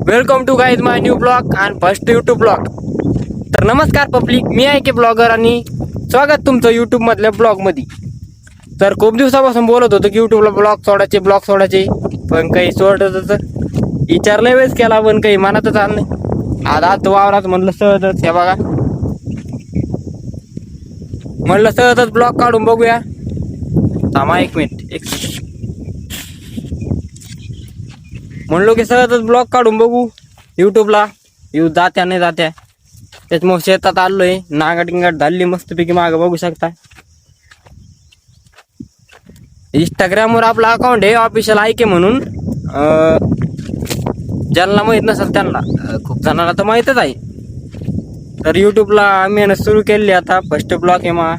Welcome to guys my new blog आणि first YouTube blog. तर नमस्कार पब्लिक, मी आहे की ब्लॉगर आणि स्वागत तुमचं यूट्यूब मधल्या ब्लॉग मध्ये. तर खूप दिवसापासून बोलत होतो की यूट्यूबला ब्लॉग सोडायचे, पण काही सोडत विचारलंय वेळेस केला पण काही मनातच आलं नाही. आज वावरात म्हणलं सहजच हे बघा, म्हणलं सहजच ब्लॉग काढून बघूया. थांबा एक मिनिट, म्हणलो की सहजच ब्लॉग काढून बघू युट्यूबला. जात्या नाही जात्या, त्याच्यामुळे शेतात आलोय. नागाटिंगाट झाली मस्तपैकी, मागं बघू शकता. इंस्टाग्रामवर आपला अकाउंट आहे ऑफिशियल आहे की म्हणून. ज्यांना माहीत नसेल त्यांना, खूप जणांना तर माहीतच आहे. तर युट्यूबला मेहनत सुरू केली आता. फर्स्ट ब्लॉग आहे मा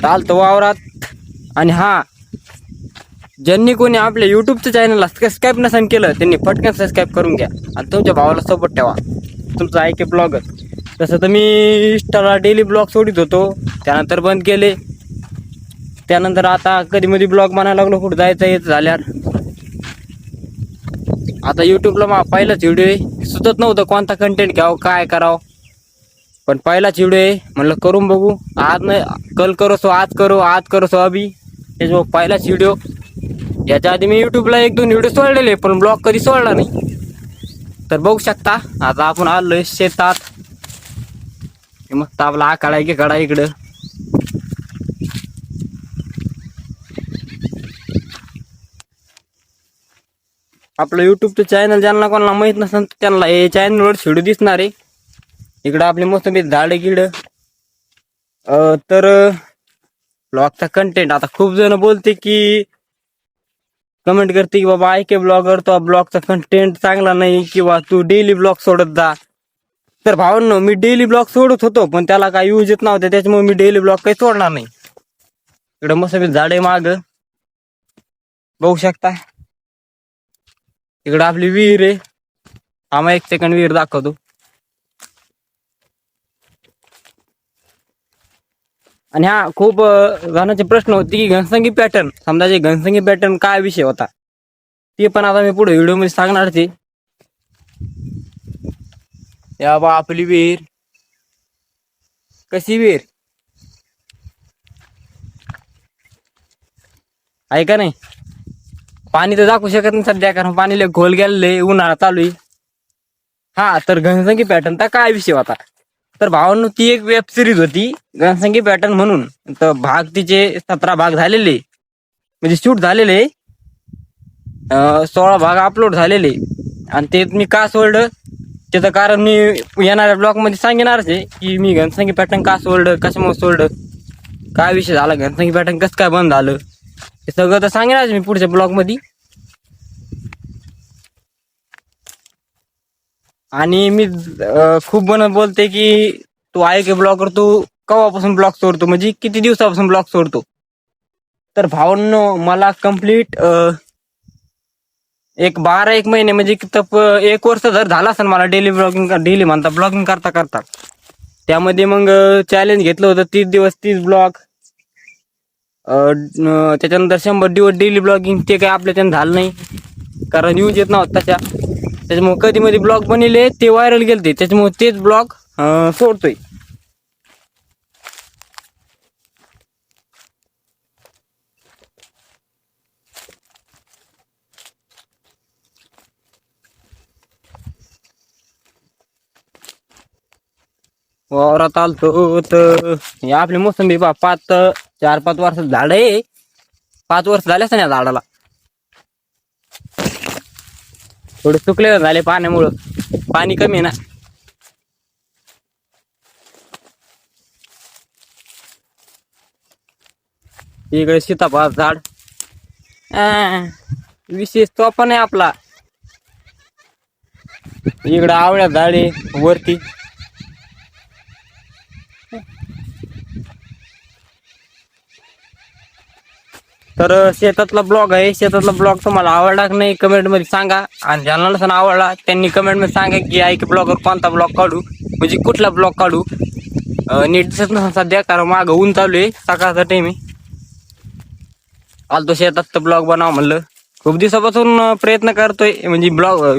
आलतो वावरात. आणि हा, ज्यांनी कोणी आपल्या युट्यूबच्या चॅनलला सबस्क्राईब नसेल केलं त्यांनी पटकन सबस्क्राईब करून घ्या आणि तुमच्या भावाला सोबत ठेवा. तुमचं आहे की ब्लॉगर. तसं तर मी इंस्टाला डेली ब्लॉग सोडित होतो, त्यानंतर बंद केले. त्यानंतर आता कधी मध्ये ब्लॉग बनायला लागलो, कुठं जायचं येत झाल्यावर. आता युट्यूबला पहिलाच व्हिडिओ आहे, सुचत नव्हतं कोणता कंटेंट घ्यावं काय करावं. पण पहिलाच व्हिडिओ आहे, म्हणलं करून बघू. आज नाही कल करो सो आज करो सो अभी. त्याच्यामुळे पहिलाच व्हिडिओ. याच्या आधी मी युट्यूबला 1-2 व्हिडिओ सोडलेले, पण ब्लॉग कधी सोडला नाही. तर बघू शकता आता आपण आलोय शेतात. मस्त आपला आखाडा की कडा इकडं. आपलं युट्यूबचं चॅनल ज्यांना कोणाला माहित नसेल त्यांना हे चॅनलवर व्हिडिओ दिसणार आहे. इकडं आपले मोसंबी झाडं गिडं. तर ब्लॉगचा कंटेंट आता खूप जण बोलते की, कमेंट करते की बाबा ऐके ब्लॉगर तो ब्लॉगचा कंटेंट चांगला नाही, किंवा तू डेली ब्लॉग सोडत जा. तर भावांनो, मी डेली ब्लॉग सोडत होतो पण त्याला काही यूज येत नव्हते, त्याच्यामुळे मी डेली ब्लॉग काही सोडणार नाही. इकडं मोसंबी झाडे माग बघू शकता. इकडं आपली विहीर आहे. आम्हा 1 सेकंड विहीर दाखवतो. आणि हा, खूप जणांचे प्रश्न होते की घनसंगी पॅटर्न, समजा जे घनसंगी पॅटर्न काय विषय होता, ते पण आता मी पुढे व्हिडिओ मध्ये सांगणार आहे. या बा आपली विहीर, कशी विहीर आहे का नाही. पाणी तर दाखवू शकत नाही सध्या, कारण पाणी लय खोल गेलेले, उन्हाळा चालू आहे. हा, तर घनसंगी पॅटर्नचा काय विषय होता. तर भावांनो, ती एक वेब सिरीज होती घनसंगी पॅटर्न म्हणून. तर भाग तिचे 17 भाग झालेले, म्हणजे शूट झालेले. 16 भाग अपलोड झालेले. आणि ते मी का सोडलं त्याचं कारण मी येणाऱ्या ब्लॉग मध्ये सांगणारच आहे की मी घनसंगी पॅटर्न का सोडलं, कशामुळे सोडलं, काय विषय झाला, घनसंगी पॅटर्न कसं काय बंद झालं, हे सगळं तर सांगणारच मी पुढच्या ब्लॉग मध्ये. आणि मी खूप जण बोलते की तू आहे की ब्लॉगर, तू केव्हापासून ब्लॉग सोडतो, म्हणजे किती दिवसापासून ब्लॉग सोडतो. तर भावांनो, मला कंप्लीट एक 12 महिने, म्हणजे 1 वर्ष जर झाला असेल मला डेली म्हणता ब्लॉगिंग करता करता. त्यामध्ये मग चॅलेंज घेतलं होतं 30 दिवस 30 ब्लॉग. त्याच्यानंतर 100 दिवस डेली ब्लॉगिंग. ते काही आपल्याच्यानं झालं नाही, कारण यूज येत नव्हता त्याच्यामुळे कधी मध्ये ब्लॉग बनले ते व्हायरल गेलते, त्याच्यामुळे तेच ब्लॉग सोडतोय. वावरात आलतो तर हे आपली मोसंबी 4-5 वर्ष झाड आहे. 5 वर्ष झाले असं या झाडाला. थोडे सुकले झाले पाण्यामुळं, पाणी कमी आहे ना. इकडे सीताफळ झाड, विशेष तो पण आहे आपला. इकडे आवळ्या झाड आहे वरती. तर शेतातला ब्लॉग आहे. शेतातला ब्लॉग तुम्हाला आवडला की नाही कमेंट मध्ये सांगा. आणि ज्यांना नसेल आवडला त्यांनी कमेंट मध्ये सांगा की ऐक ब्लॉगर कोणता ब्लॉग काढू, म्हणजे कुठला ब्लॉग काढू. नीट दिसत नसेल सध्या, कारण मागं ऊन चालू आहे, सकाळचा टाइम आहे. आलतो शेतात तर ब्लॉग बनाव म्हणलं. खूप दिवसापासून प्रयत्न करतोय, म्हणजे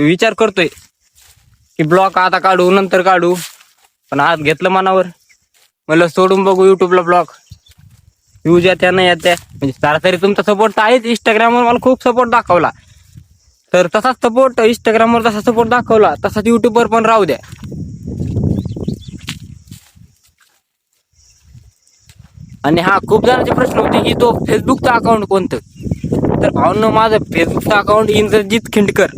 विचार करतोय की ब्लॉग आता काढू, नंतर काढू. पण आज घेतलं मनावर, म्हणलं सोडून बघू युट्यूबला ब्लॉग. व्ह्यूज येत्या नाही येत्या, म्हणजे सरासरी तुमचा सपोर्ट तर आहेच. इंस्टाग्रामवर मला खूप सपोर्ट दाखवला, तर तसाच सपोर्ट इंस्टाग्रामवर जसा सपोर्ट दाखवला तसाच युट्यूबवर पण राहू द्या. आणि हा, खूप जणांचे प्रश्न होते की तो फेसबुकचं अकाउंट कोणतं. तर भावनं, माझं फेसबुकचं अकाउंट इंद्रजित खिंडकर,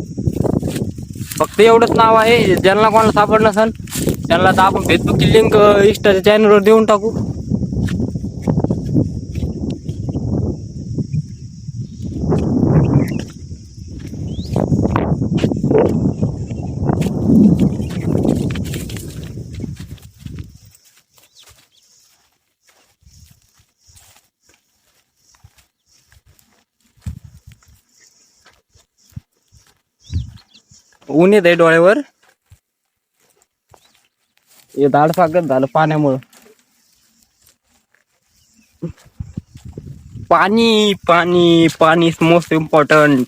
फक्त एवढंच नाव आहे. ज्यांना कोणाला सापड नसन त्यांना तर आपण फेसबुकची लिंक इंस्टाच्या चॅनलवर देऊन टाकू. ऊन येत आहे डोळ्यावर, हे दाढ फाकत झालं पाण्यामुळं. पाणी पाणी पाणी इज मोस्ट इम्पॉर्टंट.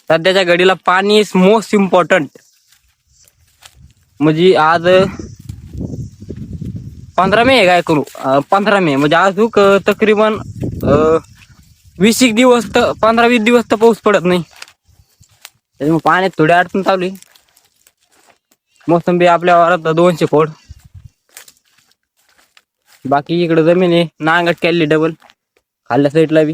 सध्याच्या घडीला पाणी इज मोस्ट इम्पॉर्टंट. म्हणजे आज 15 मे आहे, काय करू, 15 मे म्हणजे अजून तकरीबन 20 दिवस, तर 15-20 दिवस तर पाऊस पडत नाही. त्याच्यामुळे पाण्यात थोडी अडचण चालू आहे. मोसंबी आपल्या वारात 200 फोड. बाकी इकडे जमीन आहे, नांगट केली डबल खाल्ल्या साईडला बी.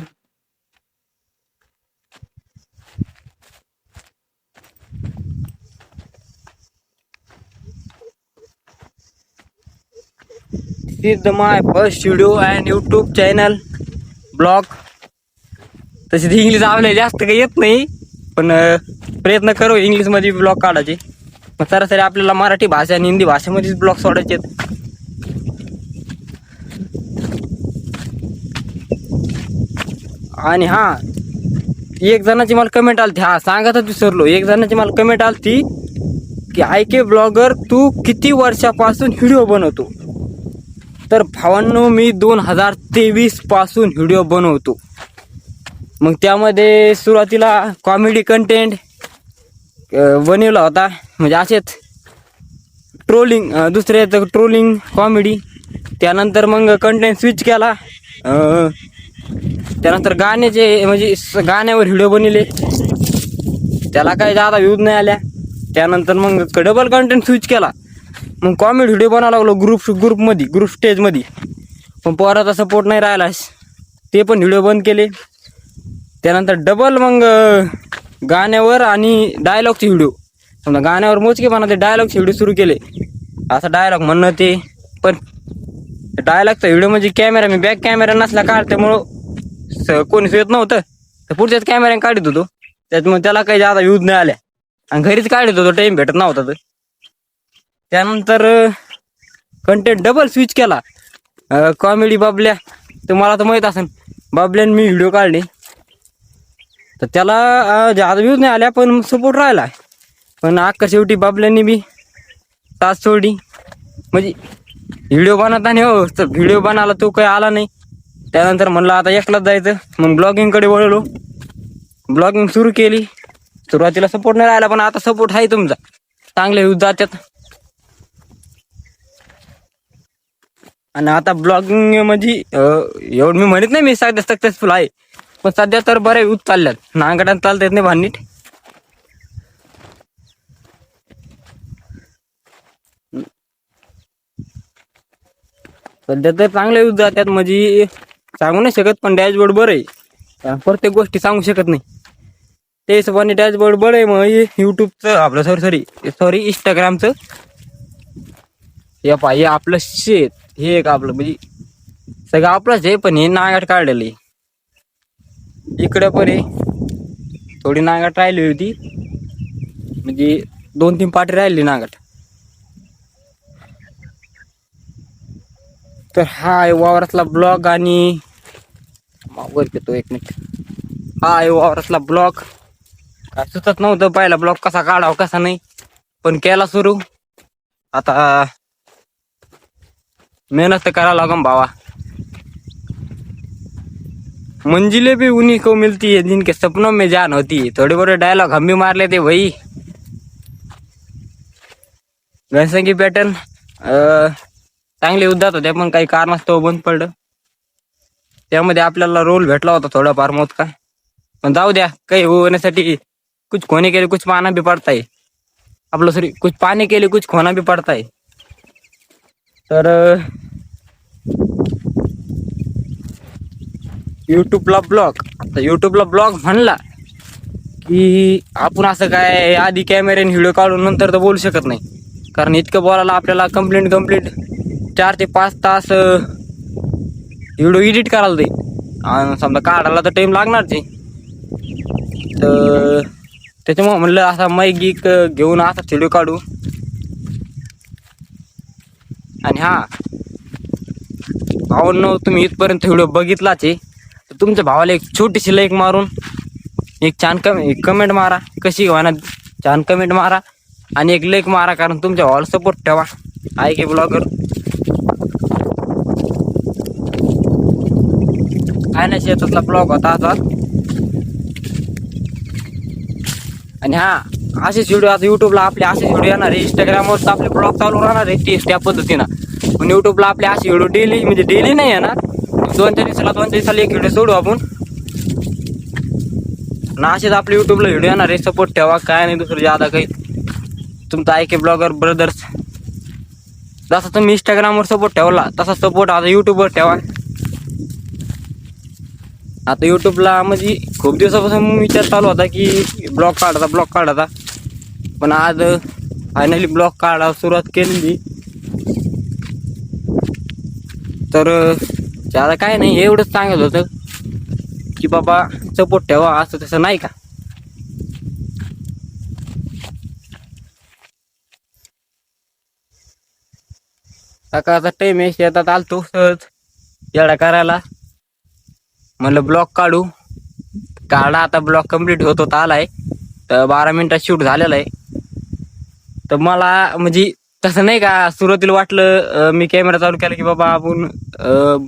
This is my first video and YouTube channel blog. तशी इंग्लिश आपल्याला जास्त काही येत नाही, पण प्रयत्न करू इंग्लिश मध्ये ब्लॉग काढायचे. पण सरासरी आपल्याला मराठी भाषा आणि हिंदी भाषेमध्येच ब्लॉग सोडायचे. आणि हा, एक जणाची मला कमेंट आलती, हा सांगायचं विसरलो, एक जणाची मला कमेंट आलती की IK ब्लॉगर तू किती वर्षापासून व्हिडिओ बनवतो. तर भावांनो, मी 2023 पासून व्हिडिओ बनवतो. मग त्यामध्ये सुरुवातीला कॉमेडी कंटेंट बनवला होता, म्हणजे असेच ट्रोलिंग, दुसरे ट्रोलिंग कॉमेडी. त्यानंतर मग कंटेंट स्विच केला. त्यानंतर गाण्याचे, म्हणजे गाण्यावर व्हिडिओ बनवले, त्याला काही जादा व्ह्यूज नाही आल्या. त्यानंतर मग डबल कंटेंट स्विच केला, मग कॉमेडी व्हिडिओ बनावं लागलो ग्रुप स्टेजमध्ये. पण पोराचा सपोर्ट नाही राहिला, ते पण व्हिडिओ बंद केले. त्यानंतर डबल मग गाण्यावर आणि डायलॉगचे व्हिडिओ, समजा गाण्यावर मोजके म्हणा ते डायलॉगचे व्हिडिओ सुरू केले. असं डायलॉग म्हणणं ते, पण डायलॉगचा व्हिडिओ म्हणजे कॅमेरा, मी बॅक कॅमेरा नसला काढल्यामुळं कोणीच येत नव्हतं, तर पुढच्याच कॅमेऱ्याने काढत होतो. त्याच्यामुळे त्याला काही जादा व्ह्यूज नाही आल्या, आणि घरीच काढत होतो, टाईम भेटत नव्हता. तर त्यानंतर कंटेंट डबल स्विच केला. कॉमेडी बाबल्या, तुम्हाला तर माहीत असेल, बाबल्याने मी व्हिडिओ काढले, तर त्याला जादा व्ह्यूज नाही आल्या, पण सपोर्ट राहिला. पण अख्खा शेवटी बाबल्याने बी तास सोडली. म्हणजे व्हिडिओ बनवताना व्हिडिओ बनायला तो काही आला नाही. त्यानंतर म्हणलं आता एकलाच जायचं, मग ब्लॉगिंगकडे वळलो. ब्लॉगिंग सुरू केली. सुरुवातीला सपोर्ट नाही राहिला, पण आता सपोर्ट आहे तुमचा, चांगले व्ह्यूज जातात. आणि आता ब्लॉगिंग म्हणजे एवढं मी म्हणत नाही मी सध्या सक्सेसफुल आहे, पण सध्या तर बरे व्ह्यूज चालल्यात. नांगटात चालता येत नाही भांडीत. सध्या तर चांगले व्ह्यूज जातात, म्हणजे सांगू नाही शकत, पण डॅशबोर्ड बरं आहे. प्रत्येक गोष्टी सांगू शकत नाही, ते हिशोबाने डॅशबोर्ड बरं आहे. मग युट्यूबचं आपलं सॉरी इंस्टाग्रामचं हे पाहिजे आपलं शेत, हे एक आपलं म्हणजे सगळं आपलंच आहे, पण हे नांगाट काढलेलं आहे. इकडं पण आहे, थोडी नांगाट राहिली होती, म्हणजे 2-3 पाटी राहिली नांगाट. तर हा आहे वावरातला ब्लॉग. आणि वर घेतो 1 मिनिट. हा आहे वावरातला ब्लॉग. काय सुचत नव्हतं पहिला ब्लॉग कसा काढावा कसा नाही, पण केला सुरू. आता मेहनत तर करावं लागेल भावा. मंजिलें भी उन्हीं को मिलती है जिनके सपनों में जान होती है. थोड़े बहुत डायलॉग हम भी मार लेते भाई. घनसंगी पॅटर्न चांगले उद्यात होते पण काही कारणास्तव बंद पडलं. त्यामध्ये आपल्याला रोल भेटला होता थोडाफार मोजका, पण जाऊ द्या. काही होण्यासाठी कुछ खोने के लिए कुछ पाना भी पडता है. आपलं सॉरी कुछ पाने के लिए कुछ खोना भी पडता है. तर युट्यूबला ब्लॉग, आता युट्यूबला ब्लॉग म्हणला की आपण असं काय आधी कॅमेऱ्याने व्हिडिओ काढून नंतर तर बोलू शकत नाही. कारण इतकं बोलायला आपल्याला कंप्लीट 4 ते 5 तास व्हिडिओ एडिट करायला दे. आणि समजा काढायला तर टाइम लागणारच आहे. तर त्याच्यामुळे म्हणलं असा माईक गीक घेऊन असा व्हिडिओ काढू. आणि हा भावांनो, तुम्ही इथपर्यंत व्हिडिओ बघितलाच आहे तर तुमच्या भावाला एक छोटीशी लाईक मारून एक छान कमेंट मारा. कशी म्हणा छान कमेंट मारा आणि एक लाईक मारा. कारण तुमच्या भावाला सपोर्ट ठेवा. आहे की ब्लॉगर आहे ना, शेतातला ब्लॉग होता आता. आणि हा असेच व्हिडिओ आता युट्यूबला आपले असेच व्हिडिओ येणार आहे. इंस्टाग्रामवर तर आपले ब्लॉग चालू राहणार आहे तेच त्या पद्धतीनं. पण युट्यूबला आपले असे व्हिडिओ डेली म्हणजे डेली नाही येणार. 2-4 दिवसाला एक व्हिडिओ सोडू आपण. ना असेच आपले युट्यूबला व्हिडिओ येणार आहे. सपोर्ट ठेवा. काय नाही दुसरं ज्यादा काही. तुमचा IK ब्लॉगर ब्रदर्स. जसा तुम्ही इंस्टाग्रामवर सपोर्ट ठेवला तसा सपोर्ट आता युट्यूबवर ठेवा. आता युट्यूबला म्हणजे खूप दिवसापासून विचार चालू होता की ब्लॉग काढायचा. पण आज फायनली ब्लॉग काढायला सुरुवात केलेली. तर ज्यादा काय नाही, एवढंच सांगत होतं की बाबा सपोर्ट ठेवा. असं तसं नाही का. सकाळचा टाइम आहे. शेतात आलतो सहज येडा करायला. म्हणलं ब्लॉग काढा. आता ब्लॉग कंप्लीट होत आलाय. तर 12 मिनिटात शूट झालेला आहे. तर मला म्हणजे तसं नाही का सुरुवातीला वाटलं मी कॅमेरा चालू केला की बाबा आपण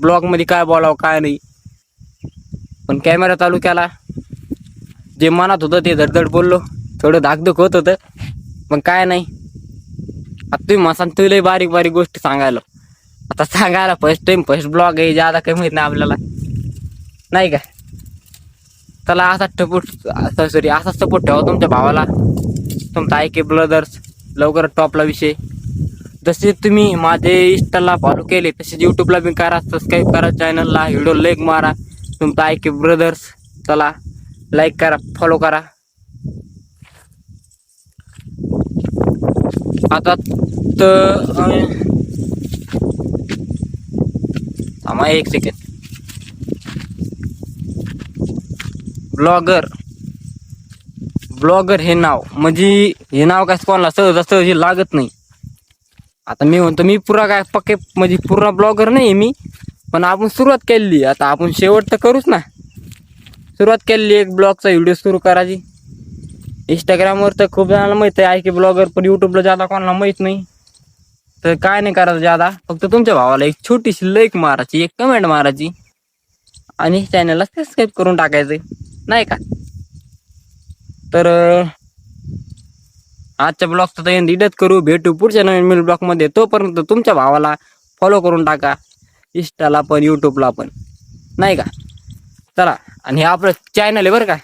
ब्लॉगमध्ये काय बोलावं काय नाही. पण कॅमेरा चालू केला, जे मनात होतं ते धडधड बोललो. थोडं धाकधूक होत होतं पण काय नाही. आता तुम्ही मसान तुला बारीक गोष्टी सांगायला. आता सांगायला फर्स्ट ब्लॉग आहे. ज्यादा काही माहित नाही आपल्याला नाही का. त्याला असा असा सपोर्ट ठेवा तुमच्या भावाला. तुमचा IK ब्रदर्स लवकर टॉपला विषय. जसे तुम्ही माझे इंस्टाला फॉलो केले तसेच यूट्यूबला बी करा. सबस्क्राईब करा चॅनलला. व्हिडिओ लाईक मारा. तुमचा IK ब्रदर्स. चला लाईक करा, फॉलो करा. आता तर थांबा 1 सेकंड. ब्लॉगर हे नाव म्हणजे हे नाव काय कोणाला सहज लागत नाही. आता मी म्हणतो मी पुरा काय पक्के म्हणजे पूर्ण ब्लॉगर नाही मी. पण आपण सुरुवात केलेली. आता आपण शेवट तर करूच ना. सुरुवात केलेली एक ब्लॉगचा व्हिडिओ सुरू करायची. इंस्टाग्रामवर तर खूप जणांना माहित आहे IK ब्लॉगर. पण युट्यूबला ज्यादा कोणाला माहित नाही. तर काय नाही करायचं ज्यादा. फक्त तुमच्या भावाला एक छोटीशी लाईक मारायची, एक कमेंट मारायची आणि चॅनलला सबस्क्राईब करून टाकायचं नाही का. तर आजच्या ब्लॉगचा तर एडिट करू. भेटू पुढच्या नवीन ब्लॉगमध्ये. तोपर्यंत तुमच्या भावाला फॉलो करून टाका. इंस्टाला पण युट्यूबला पण नाही का. चला. आणि हे आपलं चॅनल आहे बरं का.